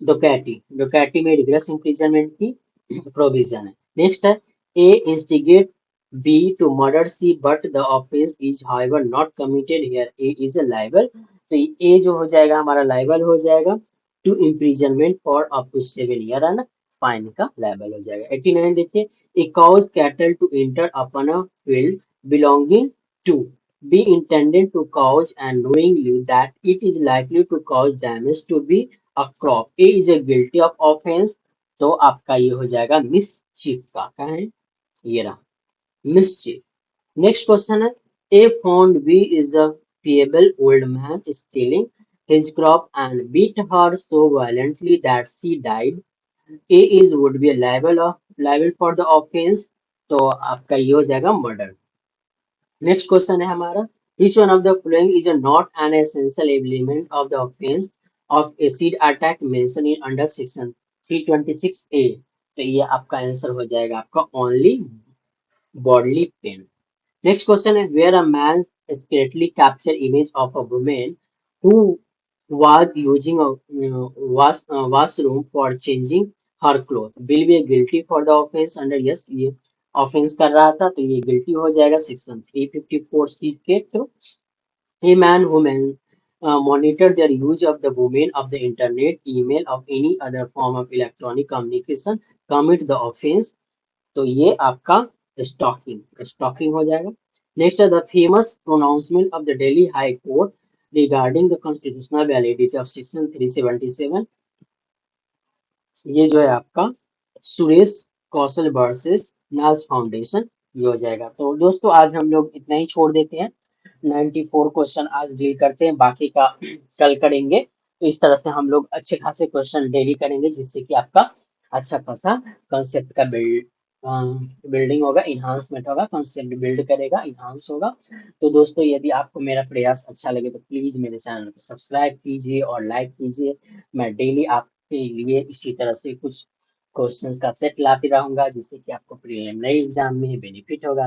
डोकैटी, डोकैटी में रिग्रेस इम्प्रिजनमेंट की provision है। Next है A instigate B to murder C but the offence is however not committed here A is a liable. तो ए जो हो जाएगा हमारा लायबल हो जाएगा to imprisonment for up to 7 year and fine का लायबल हो जाएगा। 89 देखिए A cause cattle to enter upon a field belonging to be intended to cause and knowingly that it is likely to cause damage to be a crop। A is a guilty of offense। तो आपका ये हो जाएगा mischief का, क्या है ये रहा मिसचीफ। नेक्स्ट क्वेश्चन है A found B is a feeble old man stealing his crop and beat her so violently that she died। A is would be liable for the offense। तो आपका ये हो जाएगा मर्डर। नेक्स्ट क्वेश्चन है हमारा which one of the following is not an essential element of the offense of acid attack mentioned in under section 326A। तो ये आपका आंसर हो जाएगा आपका only bodily pain। Next question है where a man secretly capture image of a woman who was using a washroom for changing her clothes will be guilty for the offense under। yes ये offence कर रहा था तो ये guilty हो जाएगा section 354 सी के through. A man who monitor their use of the women of the internet, email of any other form of electronic communication commit the offense। तो ये आपका स्टॉकिंग स्टॉकिंग हो जाएगा। नेक्स्ट है the famous pronouncement of the Delhi high court regarding the constitutional validity of section 377। ये जो है आपका सुरेश कौशल वर्सेस नाज फाउंडेशन, ये हो जाएगा। तो दोस्तों आज हम लोग इतना ही छोड़ देते हैं, 94 क्वेश्चन आज डील करते हैं, बाकी का कल करेंगे। तो इस तरह से हम लोग अच्छे खासे क्वेश्चन डेली करेंगे जिससे कि आपका अच्छा खासा कंसेप्ट का बिल्डिंग होगा, इन्हांसमेंट होगा, कंसेप्ट बिल्ड करेगा, इन्हांस होगा। तो दोस्तों यदि आपको मेरा प्रयास अच्छा लगे तो प्लीज मेरे चैनल को सब्सक्राइब कीजिए और लाइक कीजिए। मैं डेली आपके लिए इसी तरह से कुछ क्वेश्चंस का सेट लाते रहूंगा जिससे कि आपको प्रीलिमिनरी एग्जाम में बेनिफिट होगा।